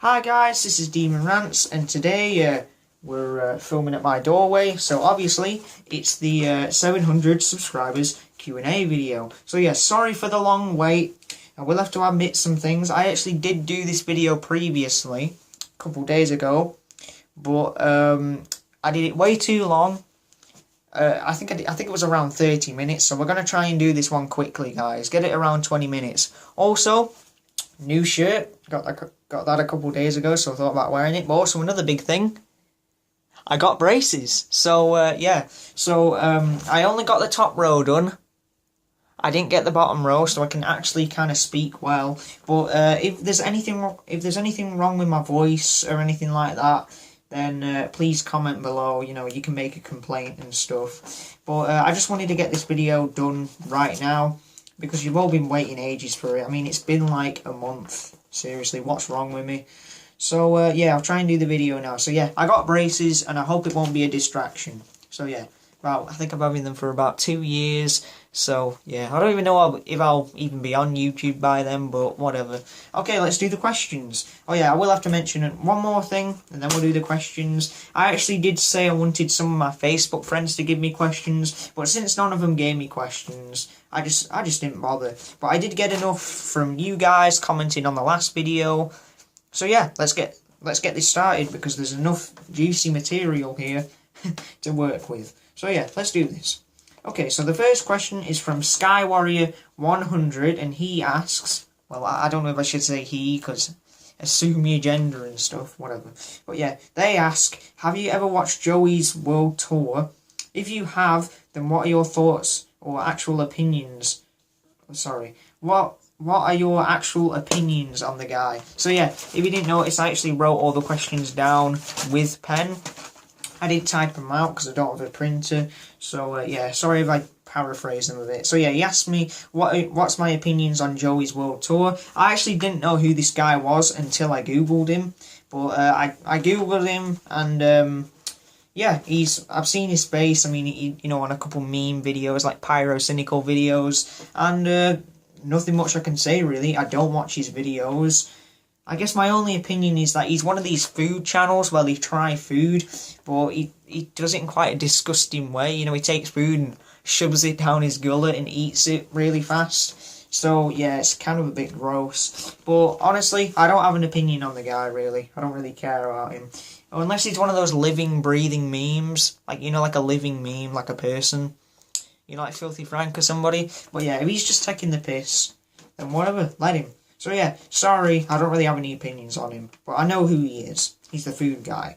Hi guys, this is Demon Rants, and today we're filming at my doorway. So obviously it's the 700 subscribers Q&A video. So yeah, sorry for the long wait. I will have to admit some things. I actually did do this video previously, a couple days ago, but I did it way too long. I think it was around 30 minutes. So we're gonna try and do this one quickly, guys. Get it around 20 minutes. Also, new shirt. Got that a couple days ago, so I thought about wearing it. But also another big thing, I got braces. So yeah. So I only got the top row done. I didn't get the bottom row, so I can actually kind of speak well. But if there's anything wrong with my voice or anything like that, then please comment below. You know, you can make a complaint and stuff. But I just wanted to get this video done right now, because you've all been waiting ages for it. I mean, it's been like a month. Seriously, what's wrong with me? So, yeah, I'll try and do the video now. So, yeah, I got braces, and I hope it won't be a distraction. So, yeah, I think I've having them for about 2 years. So, yeah, I don't even know if I'll even be on YouTube by then, but whatever. Okay, let's do the questions. Oh, yeah, I will have to mention one more thing, and then we'll do the questions. I actually did say I wanted some of my Facebook friends to give me questions, but since none of them gave me questions, I just didn't bother. But I did get enough from you guys commenting on the last video. So yeah, let's get this started, because there's enough juicy material here to work with. So yeah, let's do this. Okay, so the first question is from Sky Warrior 100, and he asks, well, I don't know if I should say he, because assume your gender and stuff, whatever. But yeah, they ask, have you ever watched Joey's World Tour? If you have, then what are your thoughts or actual opinions? Sorry, what are your actual opinions on the guy? So yeah, if you didn't notice, I actually wrote all the questions down with pen. I didn't type them out because I don't have a printer. So yeah, sorry if I paraphrase them a bit. So yeah, he asked me what's my opinions on Joey's World Tour. I actually didn't know who this guy was until I googled him. But I googled him, and yeah, I've seen his face. I mean, you know, on a couple meme videos, like pyrocynical videos, and nothing much I can say really. I don't watch his videos. I guess my only opinion is that he's one of these food channels where they try food, but he does it in quite a disgusting way. You know, he takes food and shoves it down his gullet and eats it really fast. So yeah, it's kind of a bit gross. But honestly, I don't have an opinion on the guy really. I don't really care about him. Unless he's one of those living, breathing memes. Like, you know, like a living meme, like a person. You know, like Filthy Frank or somebody. But yeah, if he's just taking the piss, then whatever, let him. So yeah, sorry, I don't really have any opinions on him. But I know who he is. He's the food guy.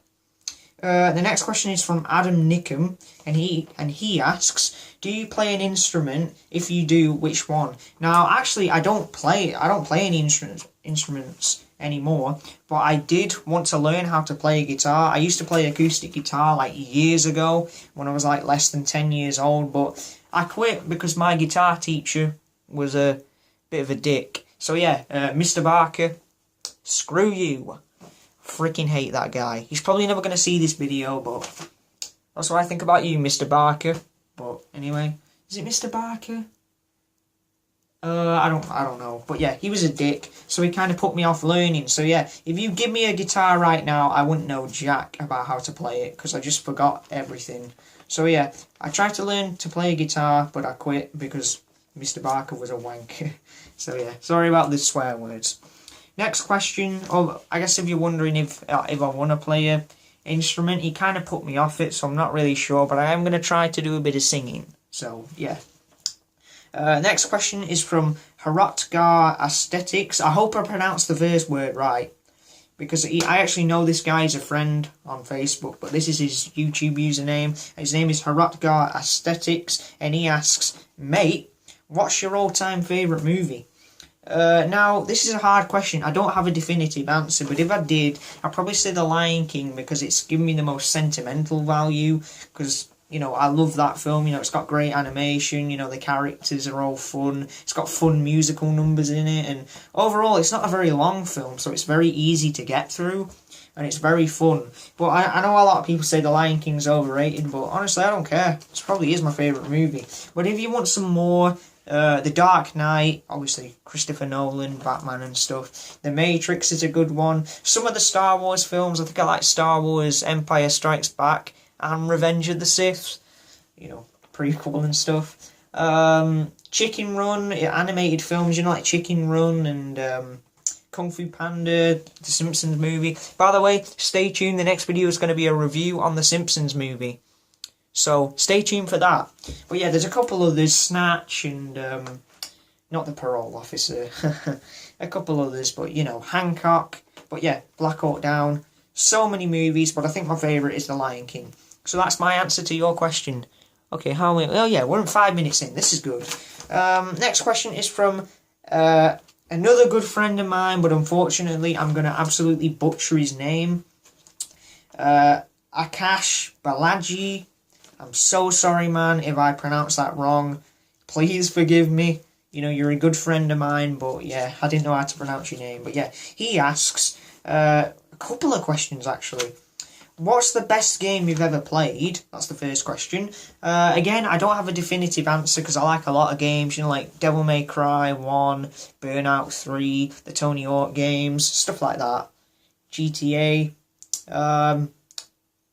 The next question is from Adam Nickham, and he asks, do you play an instrument? If you do, which one? Now, actually, I don't play any instruments anymore, but I did want to learn how to play a guitar. I used to play acoustic guitar like years ago when I was like less than 10 years old, but I quit because my guitar teacher was a bit of a dick. So yeah, Mr. Barker, screw you. Freaking hate that guy. He's probably never going to see this video, but that's what I think about you, Mr. Barker. But anyway, is it Mr. Barker? I don't know. But yeah, he was a dick, so he kind of put me off learning. So yeah, if you give me a guitar right now, I wouldn't know jack about how to play it, because I just forgot everything. So yeah, I tried to learn to play a guitar, but I quit because Mr. Barker was a wanker. So yeah, sorry about the swear words. Next question. Oh, I guess if you're wondering if I want to play a instrument, he kind of put me off it, so I'm not really sure, but I am going to try to do a bit of singing. So yeah. Next question is from Harotgar Aesthetics. I hope I pronounced the first word right, because I actually know this guy is a friend on Facebook, but this is his YouTube username. His name is Harotgar Aesthetics, and he asks, mate, what's your all-time favourite movie? Now, this is a hard question. I don't have a definitive answer, but if I did, I'd probably say The Lion King, because it's given me the most sentimental value, because, you know, I love that film. You know, it's got great animation, you know, the characters are all fun, it's got fun musical numbers in it, and overall, it's not a very long film, so it's very easy to get through, and it's very fun. But I know a lot of people say The Lion King's overrated, but honestly, I don't care. It probably is my favourite movie. But if you want some more The Dark Knight, obviously Christopher Nolan, Batman and stuff. The Matrix is a good one. Some of the Star Wars films, I think I like Star Wars, Empire Strikes Back, and Revenge of the Sith. You know, prequel and stuff. Chicken Run, animated films, you know, like Chicken Run and Kung Fu Panda, The Simpsons movie. By the way, stay tuned, the next video is going to be a review on The Simpsons movie. So, stay tuned for that. But yeah, there's a couple others, Snatch and, not The Parole Officer, a couple others, but you know, Hancock. But yeah, Black Hawk Down, so many movies, but I think my favourite is The Lion King. So that's my answer to your question. Okay, how many? Oh yeah, we're in 5 minutes in, this is good. Next question is from another good friend of mine, but unfortunately I'm going to absolutely butcher his name. Akash Balaji. I'm so sorry, man, if I pronounce that wrong. Please forgive me. You know, you're a good friend of mine, but yeah, I didn't know how to pronounce your name. But yeah, he asks a couple of questions, actually. What's the best game you've ever played? That's the first question. Again, I don't have a definitive answer because I like a lot of games, you know, like Devil May Cry 1, Burnout 3, the Tony Hawk games, stuff like that. GTA,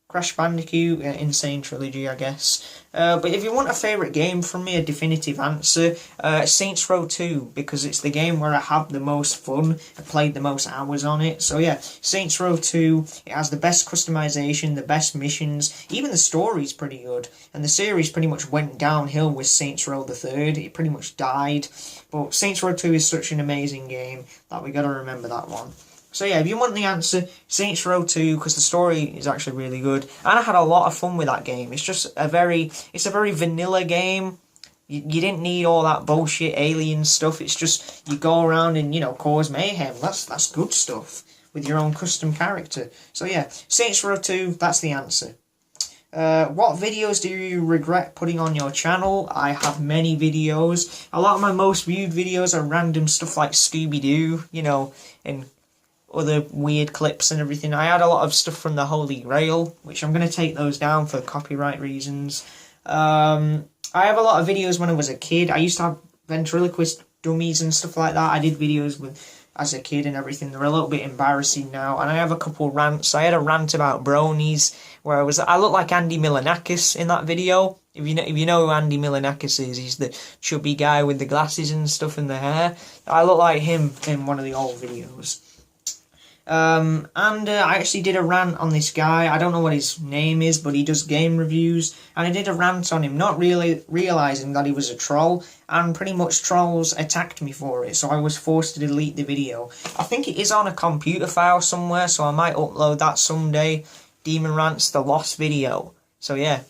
Crash Bandicoot, Insane Trilogy, I guess. But if you want a favourite game from me, a definitive answer, Saints Row 2, because it's the game where I have the most fun. I played the most hours on it. So yeah, Saints Row 2, it has the best customization, the best missions, even the story's pretty good. And the series pretty much went downhill with Saints Row the 3rd. It pretty much died. But Saints Row 2 is such an amazing game that we got to remember that one. So yeah, if you want the answer, Saints Row 2, because the story is actually really good. And I had a lot of fun with that game. It's just a very vanilla game. You didn't need all that bullshit alien stuff. It's just, you go around and, you know, cause mayhem. That's good stuff with your own custom character. So yeah, Saints Row 2, that's the answer. What videos do you regret putting on your channel? I have many videos. A lot of my most viewed videos are random stuff like Scooby-Doo, you know, and other weird clips and everything. I had a lot of stuff from the Holy Grail, which I'm going to take those down for copyright reasons. I have a lot of videos when I was a kid. I used to have ventriloquist dummies and stuff like that. I did videos with as a kid and everything. They're a little bit embarrassing now. And I have a couple rants. I had a rant about bronies where I look like Andy Milonakis in that video. If you know who Andy Milonakis is, he's the chubby guy with the glasses and stuff and the hair. I look like him in one of the old videos. I actually did a rant on this guy. I don't know what his name is, but he does game reviews. And I did a rant on him, not really realising that he was a troll. And pretty much trolls attacked me for it, so I was forced to delete the video. I think it is on a computer file somewhere, so I might upload that someday. Demon Rants, the lost video. So yeah,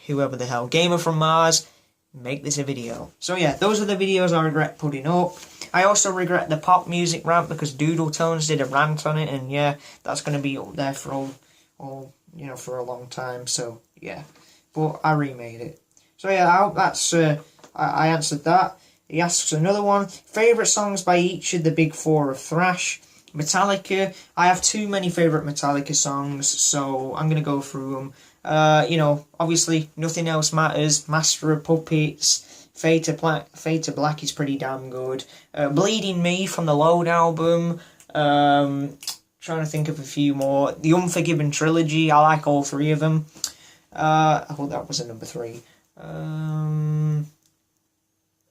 whoever the hell. Gamer from Mars, make this a video. So yeah, those are the videos I regret putting up. I also regret the pop music rant because Doodle Tones did a rant on it, and yeah, that's going to be up there for all you know, for a long time. So yeah, but I remade it. So yeah, I hope that's I answered that. He asks another one: favorite songs by each of the big four of thrash. Metallica. I have too many favorite Metallica songs, so I'm going to go through them. You know, obviously, Nothing Else Matters, Master of Puppets. Fade to Black is pretty damn good. Bleeding Me from the Load album. Trying to think of a few more. The Unforgiven trilogy, I like all three of them. I thought that was a number 3.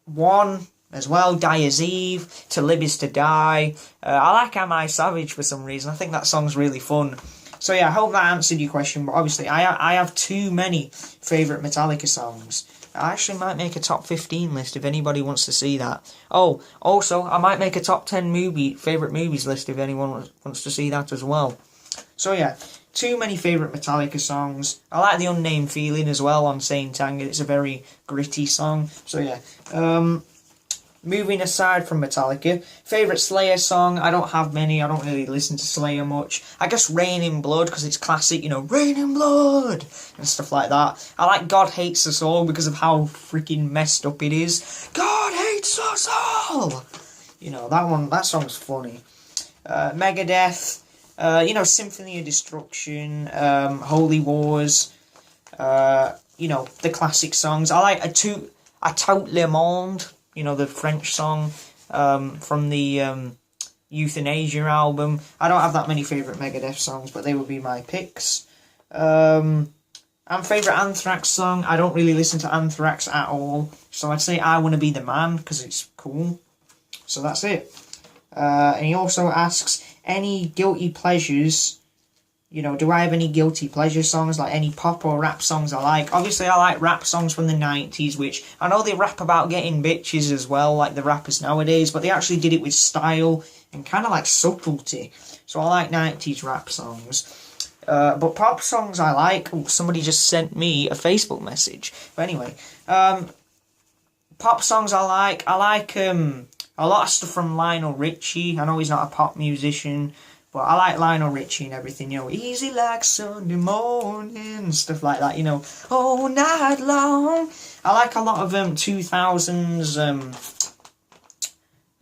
One as well, Dyer's Eve, To Live Is To Die. I like Am I Savage for some reason. I think that song's really fun. So yeah, I hope that answered your question, but obviously I have too many favourite Metallica songs. I actually might make a top 15 list if anybody wants to see that. Oh, also, I might make a top 10 favourite movies list if anyone wants to see that as well. So yeah, too many favourite Metallica songs. I like The Unnamed Feeling as well on Saint Anger. It's a very gritty song. So yeah, moving aside from Metallica, favourite Slayer song, I don't have many, I don't really listen to Slayer much. I guess Rain in Blood, because it's classic, you know, Rain in Blood, and stuff like that. I like God Hates Us All, because of how freaking messed up it is. God Hates Us All! You know, that song's funny. Megadeth, you know, Symphony of Destruction, Holy Wars, you know, the classic songs. I À Tout le monde, you know, the French song from the Euthanasia album. I don't have that many favourite Megadeth songs, but they would be my picks. And favourite Anthrax song, I don't really listen to Anthrax at all, so I'd say I Wanna Be the Man, because it's cool. So that's it. And he also asks, any guilty pleasures? You know, do I have any guilty pleasure songs, like any pop or rap songs I like? Obviously, I like rap songs from the 90s, which I know they rap about getting bitches as well, like the rappers nowadays, but they actually did it with style and kind of like subtlety. So I like 90s rap songs. But pop songs I like... Oh, somebody just sent me a Facebook message. But anyway, pop songs I like a lot of stuff from Lionel Richie. I know he's not a pop musician, but I like Lionel Richie and everything, you know, easy like Sunday morning, stuff like that, you know, all night long. I like a lot of 2000s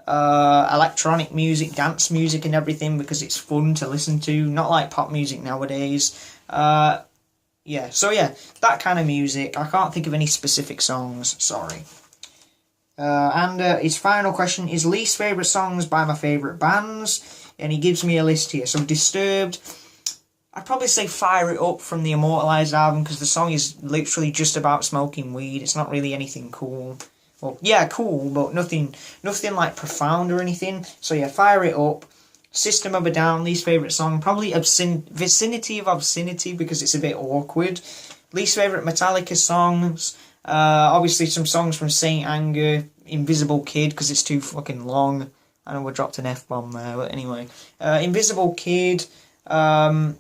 electronic music, dance music and everything, because it's fun to listen to, not like pop music nowadays. Yeah, so yeah, that kind of music. I can't think of any specific songs, sorry. And his final question is least favourite songs by my favourite bands. And he gives me a list here. So Disturbed, I'd probably say Fire It Up from the Immortalised album, because the song is literally just about smoking weed. It's not really anything cool. Well, yeah, cool, but nothing like profound or anything. So yeah, Fire It Up. System of a Down, least favourite song, probably Vicinity of Obscenity, because it's a bit awkward. Least favourite Metallica songs, obviously some songs from Saint Anger, Invisible Kid, because it's too fucking long. I know we dropped an F-bomb there, but anyway. Invisible Kid, Purify,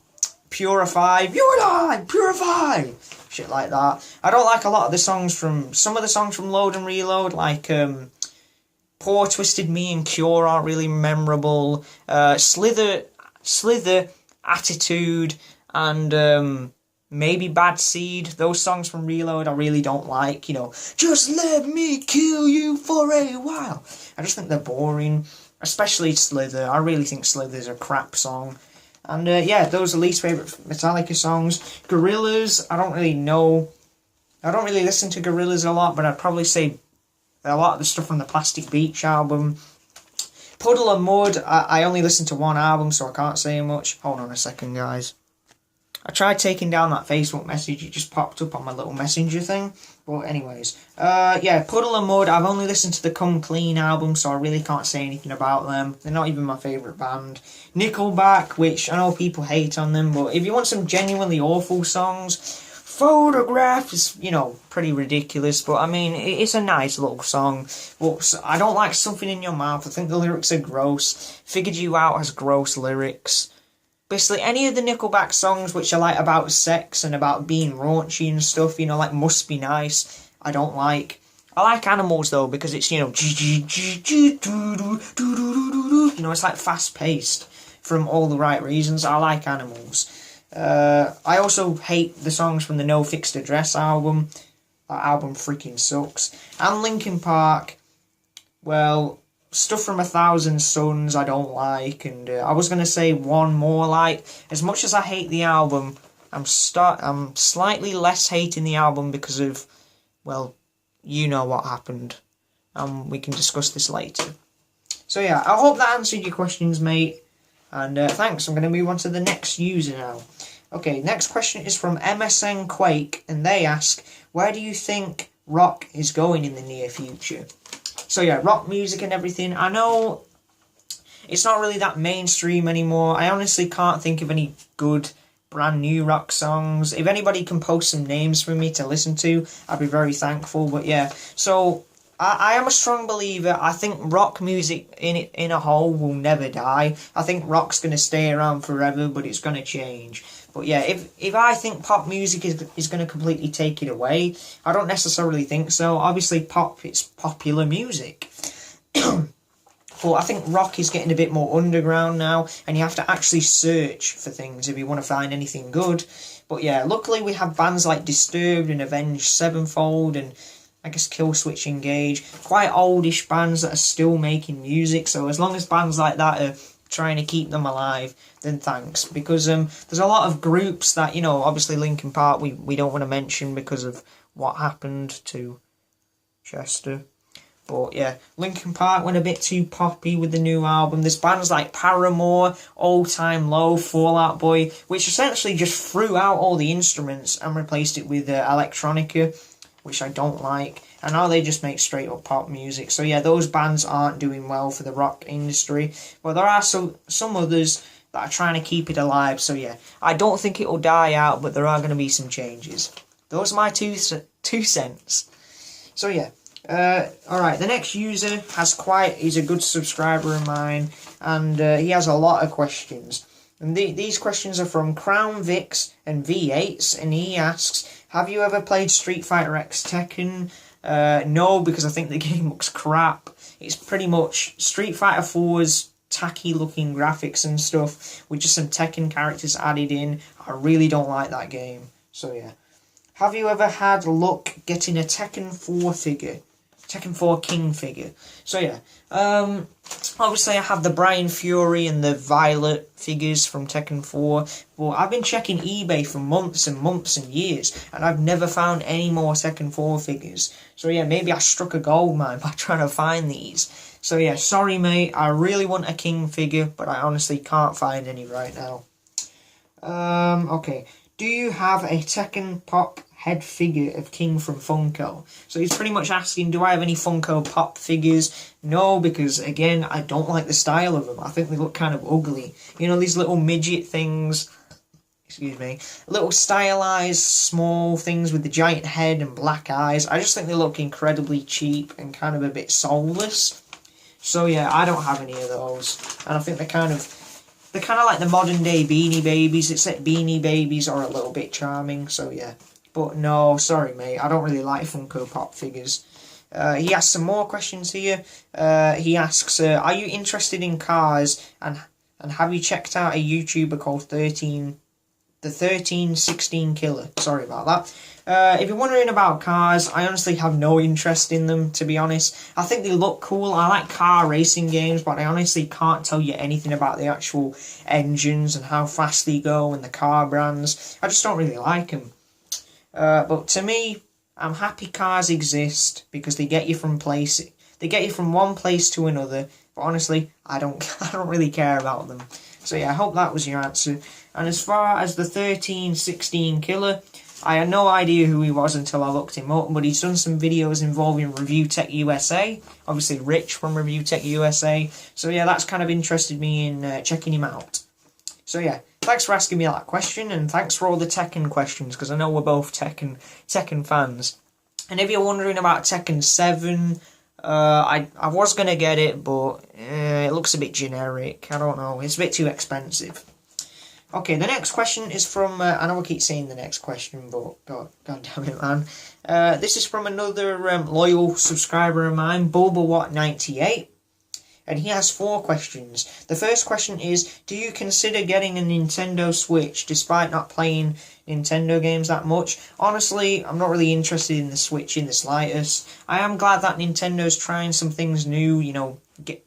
You and I, Purify! Shit like that. I don't like a lot of the songs from... Some of the songs from Load and Reload, like Poor Twisted Me and Cure aren't really memorable. Slither, Attitude, and maybe Bad Seed. Those songs from Reload I really don't like, you know. Just let me kill you for a while. I just think they're boring. Especially Slither. I really think Slither's a crap song. And yeah, those are least favourite Metallica songs. Gorillaz, I don't really know. I don't really listen to Gorillaz a lot, but I'd probably say a lot of the stuff from the Plastic Beach album. Puddle of Mud, I only listened to one album, so I can't say much. Hold on a second, guys. I tried taking down that Facebook message, it just popped up on my little messenger thing. But anyways, yeah, Puddle of Mud, I've only listened to the Come Clean album, so I really can't say anything about them. They're not even my favourite band. Nickelback, which I know people hate on them, but if you want some genuinely awful songs, Photograph is, you know, pretty ridiculous, but I mean, it's a nice little song. But I don't like Something in Your Mouth. I think the lyrics are gross. Figured You Out has gross lyrics. Basically, any of the Nickelback songs which are like about sex and about being raunchy and stuff, you know, like Must Be Nice, I don't like. I like Animals though, because it's, you know, you know, it's like fast paced from all the right reasons. I like Animals. I also hate the songs from the No Fixed Address album. That album freaking sucks. And Linkin Park, well, stuff from 1,000 Suns I don't like, and I was going to say one more, like, as much as I hate the album, I'm slightly less hating the album because of, well, you know what happened, and we can discuss this later. So yeah, I hope that answered your questions, mate, and thanks. I'm going to move on to the next user now. Okay, next question is from MSN Quake, and they ask, where do you think rock is going in the near future? So yeah, rock music and everything. I know it's not really that mainstream anymore. I honestly can't think of any good brand new rock songs. If anybody can post some names for me to listen to, I'd be very thankful. But yeah, so I am a strong believer. I think rock music in a whole will never die. I think rock's going to stay around forever, but it's going to change. But yeah, if I think pop music is going to completely take it away, I don't necessarily think so. Obviously, pop, it's popular music. But I think rock is getting a bit more underground now, and you have to actually search for things if you want to find anything good. But yeah, luckily we have bands like Disturbed and Avenged Sevenfold and I guess Killswitch Engage. Quite oldish bands that are still making music, so as long as bands like that are trying to keep them alive, then thanks. Because there's a lot of groups that, you know, obviously Linkin Park we don't want to mention because of what happened to Chester. But yeah, Linkin Park went a bit too poppy with the new album. There's bands like Paramore, All Time Low, Fall Out Boy, which essentially just threw out all the instruments and replaced it with electronica, which I don't like. And now they just make straight up pop music. So yeah, those bands aren't doing well for the rock industry. But there are some others that are trying to keep it alive. So yeah, I don't think it will die out, but there are going to be some changes. Those are my two cents. So yeah. Alright, the next user he's a good subscriber of mine, and he has a lot of questions. And these questions are from Crown Vix and V8s, and he asks, have you ever played Street Fighter X Tekken? No, because I think the game looks crap. It's pretty much Street Fighter 4's tacky looking graphics and stuff, with just some Tekken characters added in. I really don't like that game. So yeah. Have you ever had luck getting a Tekken 4 figure? Tekken 4 King figure. So yeah, obviously I have the Brian Fury and the Violet figures from Tekken 4, but I've been checking eBay for months and months and years, and I've never found any more Tekken 4 figures. So yeah, maybe I struck a gold mine by trying to find these. So yeah, sorry mate, I really want a King figure, but I honestly can't find any right now. Okay, do you have a Tekken Pop head figure of King from Funko? So he's pretty much asking, do I have any Funko Pop figures? No, because again, I don't like the style of them. I think they look kind of ugly. You know, these little midget things, excuse me, little stylized small things with the giant head and black eyes. I just think they look incredibly cheap and kind of a bit soulless. So yeah, I don't have any of those. And I think they're kind of like the modern day Beanie Babies, except Beanie Babies are a little bit charming, so yeah. But no, sorry mate, I don't really like Funko Pop figures. He has some more questions here. He asks, are you interested in cars, and have you checked out a YouTuber called the 1316 Killer? Sorry about that. If you're wondering about cars, I honestly have no interest in them, to be honest. I think they look cool. I like car racing games, but I honestly can't tell you anything about the actual engines and how fast they go and the car brands. I just don't really like them. But to me, I'm happy cars exist because they get you from one place to another. But honestly, I don't really care about them. So yeah, I hope that was your answer. And as far as the 1316 Killer, I had no idea who he was until I looked him up, but he's done some videos involving Review Tech USA, obviously Rich from Review Tech USA. So yeah, that's kind of interested me in checking him out. So yeah, thanks for asking me that question, and thanks for all the Tekken questions, because I know we're both Tekken fans. And if you're wondering about Tekken 7, I was going to get it, but it looks a bit generic. I don't know, it's a bit too expensive. Okay, the next question is from, I know I keep saying the next question, but god damn it, man. This is from another loyal subscriber of mine, BulbaWatt98. And he has 4 questions. The first question is, do you consider getting a Nintendo Switch despite not playing Nintendo games that much? Honestly, I'm not really interested in the Switch in the slightest. I am glad that Nintendo's trying some things new, you know,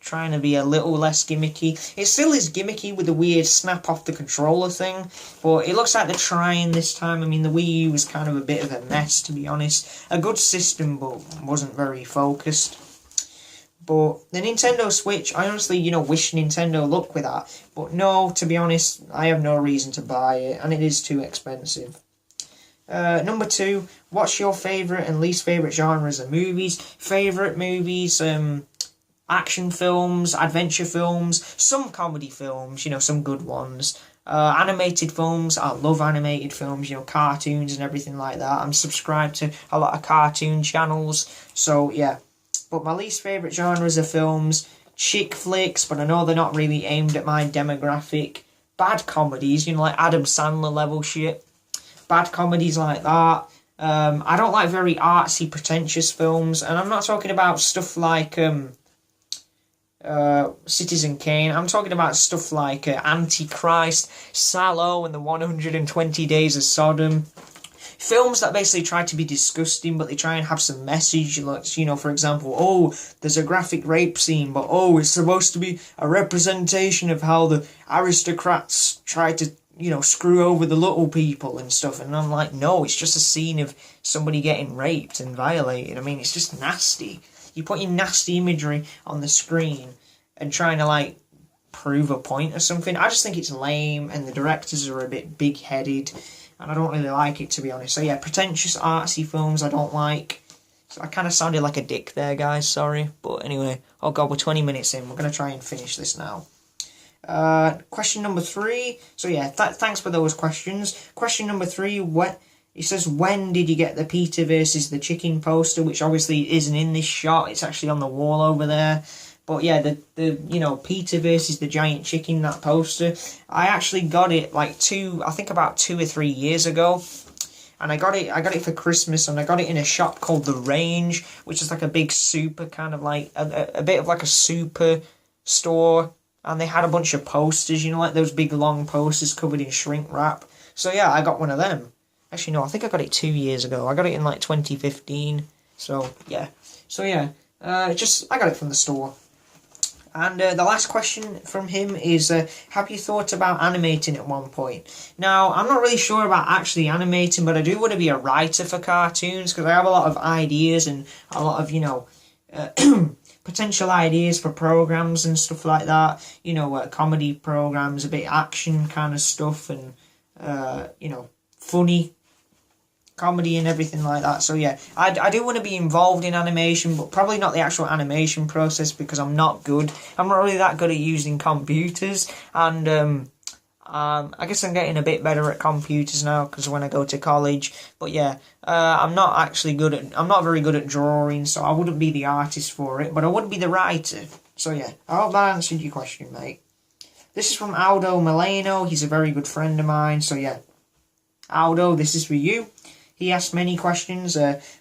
trying to be a little less gimmicky. It still is gimmicky with the weird snap off the controller thing, but it looks like they're trying this time. I mean, the Wii U was kind of a bit of a mess, to be honest. A good system, but wasn't very focused. But the Nintendo Switch, I honestly, you know, wish Nintendo luck with that. But no, to be honest, I have no reason to buy it, and it is too expensive. Number 2, what's your favourite and least favourite genres of movies? Favourite movies, action films, adventure films, some comedy films, you know, some good ones. Animated films, I love animated films, you know, cartoons and everything like that. I'm subscribed to a lot of cartoon channels, so yeah. But my least favourite genres are films, chick flicks, but I know they're not really aimed at my demographic. Bad comedies, you know, like Adam Sandler level shit. Bad comedies like that. I don't like very artsy, pretentious films, and I'm not talking about stuff like Citizen Kane. I'm talking about stuff like Antichrist, Salò, and the 120 Days of Sodom. Films that basically try to be disgusting, but they try and have some message. Like, you know, for example, oh, there's a graphic rape scene, but oh, it's supposed to be a representation of how the aristocrats try to you know, screw over the little people and stuff. And I'm like, no, it's just a scene of somebody getting raped and violated. I mean, it's just nasty. You're putting nasty imagery on the screen and trying to, like, prove a point or something. I just think it's lame, and the directors are a bit big-headed, and I don't really like it, to be honest. So yeah, pretentious artsy films I don't like. So I kind of sounded like a dick there, guys, sorry. But anyway, oh god, we're 20 minutes in. We're going to try and finish this now. Question number 3. So yeah, thanks for those questions. Question number 3, it says, when did you get the Peter versus the chicken poster, which obviously isn't in this shot. It's actually on the wall over there. But yeah, the you know, Peter versus the giant chicken, that poster, I actually got it like about 2 or 3 years ago. And I got it for Christmas, and I got it in a shop called The Range, which is like a big super kind of like, a bit of like a super store. And they had a bunch of posters, you know, like those big long posters covered in shrink wrap. So yeah, I got one of them. Actually, no, I think I got it 2 years ago. I got it in like 2015. So yeah. I got it from the store. And the last question from him is, have you thought about animating at one point? Now, I'm not really sure about actually animating, but I do want to be a writer for cartoons, because I have a lot of ideas and a lot of, you know, potential ideas for programs and stuff like that. You know, comedy programs, a bit action kind of stuff, and, you know, funny comedy and everything like that. So yeah, I do want to be involved in animation, but probably not the actual animation process, because I'm not good. I'm not really that good at using computers, and I guess I'm getting a bit better at computers now, because when I go to college. But yeah, I'm not very good at drawing, so I wouldn't be the artist for it, but I would be the writer. So yeah, I hope that answered your question, mate. This is from Aldo Milano. He's a very good friend of mine, so yeah. Aldo, this is for you. He asked many questions.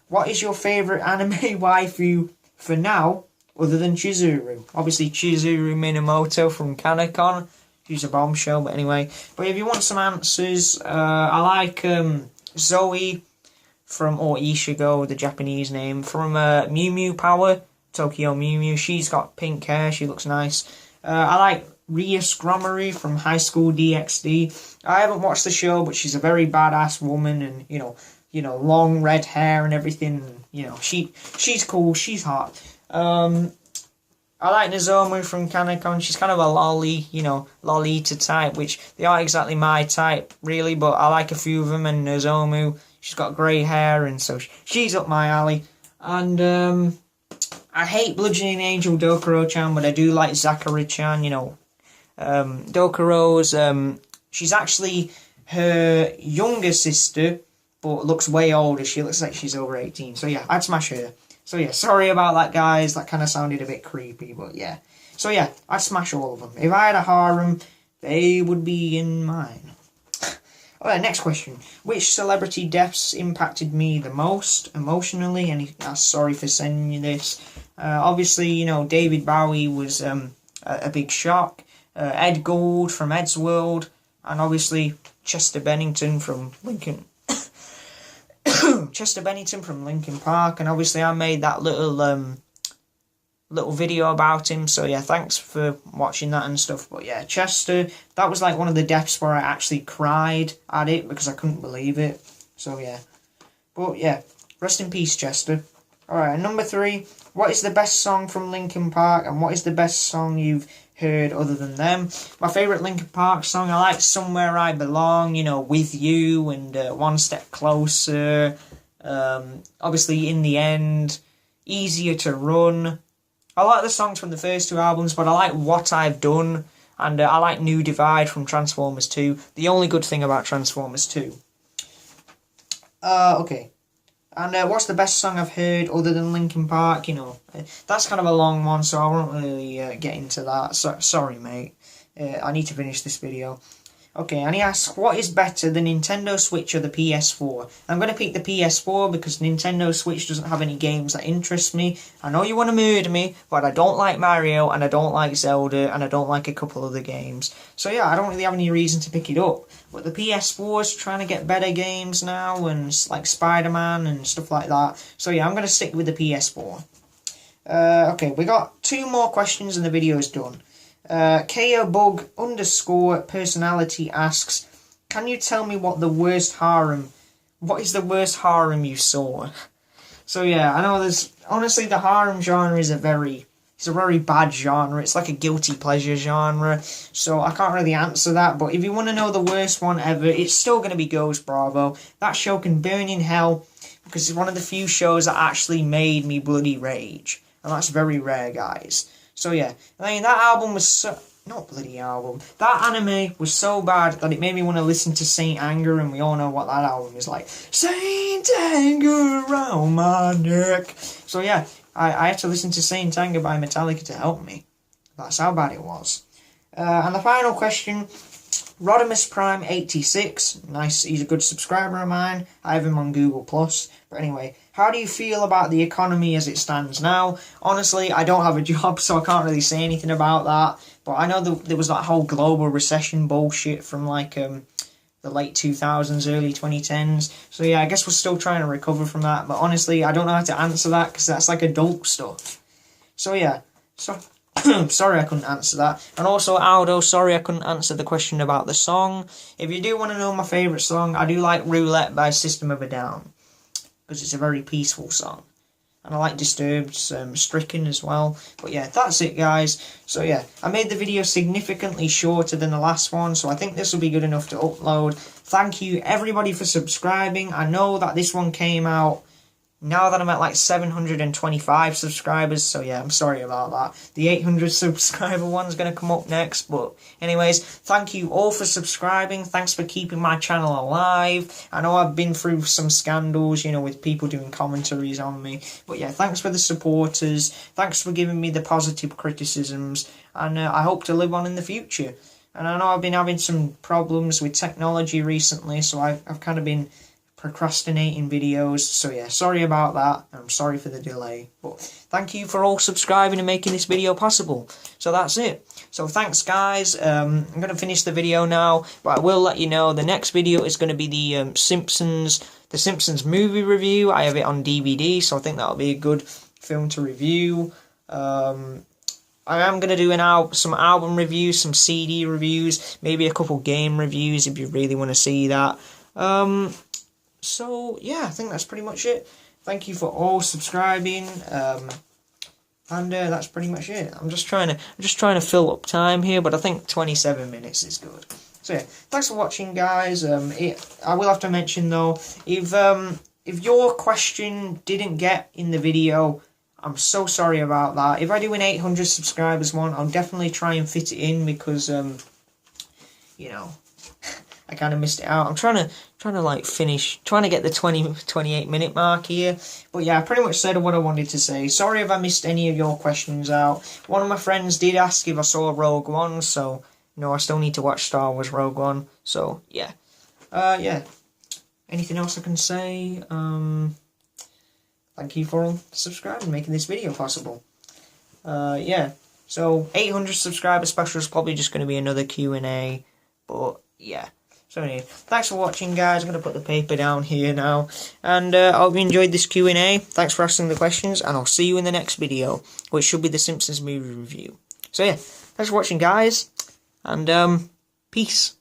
What is your favourite anime waifu for now, other than Chizuru? Obviously, Chizuru Minamoto from Kanekon. She's a bombshell, but anyway. But if you want some answers, I like Zoe from, or Ishigo, the Japanese name, from Mew Mew Power, Tokyo Mew Mew. She's got pink hair. She looks nice. I like Ria Scrummery from High School DxD. I haven't watched the show, but she's a very badass woman, and you know, long red hair and everything. You know, she's cool. She's hot. I like Nozomu from Kanekon. She's kind of a Lolita type, which they aren't exactly my type, really, but I like a few of them, and Nozomu, she's got grey hair, and so she's up my alley. And, I hate Bludgeoning Angel Dokuro-chan, but I do like Zachary-chan, you know. Dokuro's, she's actually her younger sister, but looks way older. She looks like she's over 18, so yeah, I'd smash her. So yeah, sorry about that, guys. That kind of sounded a bit creepy, but yeah. So yeah, I'd smash all of them. If I had a harem, they would be in mine. Alright, next question. Which celebrity deaths impacted me the most emotionally? And sorry for sending you this. Obviously, you know, David Bowie was a big shock. Ed Gould from Ed's World. And obviously, Chester Bennington from Linkin Park, and obviously I made that little video about him, so yeah, thanks for watching that and stuff. But yeah, Chester, that was like one of the deaths where I actually cried at it because I couldn't believe it. So yeah, but yeah, rest in peace, Chester. Alright, number 3, what is the best song from Linkin Park, and what is the best song you've heard other than them? My favourite Linkin Park song, I like Somewhere I Belong, you know, With You, and One Step Closer, obviously In the End, Easier to Run. I like the songs from the first 2 albums, but I like What I've Done, and I like New Divide from Transformers 2, the only good thing about Transformers 2. Okay. And what's the best song I've heard other than Linkin Park? You know, that's kind of a long one, so I won't really get into that. So, sorry, mate. I need to finish this video. Okay, and he asks, what is better, the Nintendo Switch or the PS4? I'm going to pick the PS4 because Nintendo Switch doesn't have any games that interest me. I know you want to murder me, but I don't like Mario, and I don't like Zelda, and I don't like a couple other games. So yeah, I don't really have any reason to pick it up. But the PS4 is trying to get better games now, and like Spider-Man and stuff like that. So yeah, I'm going to stick with the PS4. Okay, we got 2 more questions and the video is done. KOBug_personality asks, can you tell me what is the worst harem you saw? So yeah, I know honestly the harem genre is a very bad genre. It's like a guilty pleasure genre. So I can't really answer that. But if you want to know the worst one ever, it's still going to be Ghost Bravo. That show can burn in hell because it's one of the few shows that actually made me bloody rage. And that's very rare, guys. So yeah, I mean, that album was so... Not bloody album. That anime was so bad that it made me want to listen to Saint Anger, and we all know what that album is like. Saint Anger around my neck. So yeah, I had to listen to Saint Anger by Metallica to help me. That's how bad it was. And the final question, Rodimus Prime 86. Nice, he's a good subscriber of mine. I have him on Google+. But anyway, how do you feel about the economy as it stands now? Honestly, I don't have a job, so I can't really say anything about that. But I know there was that whole global recession bullshit from like the late 2000s, early 2010s. So yeah, I guess we're still trying to recover from that. But honestly, I don't know how to answer that because that's like adult stuff. So yeah, so sorry I couldn't answer that. And also, Aldo, sorry I couldn't answer the question about the song. If you do want to know my favourite song, I do like Roulette by System of a Down, because it's a very peaceful song. And I like Disturbed's Stricken as well. But yeah, that's it, guys. So yeah, I made the video significantly shorter than the last one, so I think this will be good enough to upload. Thank you, everybody, for subscribing. I know that this one came out now that I'm at like 725 subscribers, so yeah, I'm sorry about that. The 800 subscriber one's going to come up next, but anyways, thank you all for subscribing. Thanks for keeping my channel alive. I know I've been through some scandals, you know, with people doing commentaries on me, but yeah, thanks for the supporters. Thanks for giving me the positive criticisms, and I hope to live on in the future. And I know I've been having some problems with technology recently, so I've kind of been procrastinating videos, so yeah, sorry about that. I'm sorry for the delay, but thank you for all subscribing and making this video possible. So that's it. So thanks, guys. I'm going to finish the video now, but I will let you know the next video is going to be the Simpsons movie review. I have it on DVD, so I think that'll be a good film to review. I am going to do some album reviews, some CD reviews, maybe a couple game reviews if you really want to see that. So yeah, I think that's pretty much it. Thank you for all subscribing, and that's pretty much it. I'm just trying to fill up time here, but I think 27 minutes is good. So yeah, thanks for watching, guys. I will have to mention though, if your question didn't get in the video, I'm so sorry about that. If I do an 800 subscribers one, I'll definitely try and fit it in because you know, I kind of missed it out. I'm trying to like trying to get the 28 minute mark here. But yeah, I pretty much said what I wanted to say. Sorry if I missed any of your questions out. One of my friends did ask if I saw Rogue One, so I still need to watch Star Wars Rogue One. So yeah, yeah. Anything else I can say? Thank you for subscribing, making this video possible. Yeah. So 800 subscriber special is probably just going to be another Q&A. But yeah. So anyway, thanks for watching, guys. I'm going to put the paper down here now. And I hope you enjoyed this Q&A. Thanks for asking the questions. And I'll see you in the next video, which should be the Simpsons movie review. So yeah, thanks for watching, guys. And peace.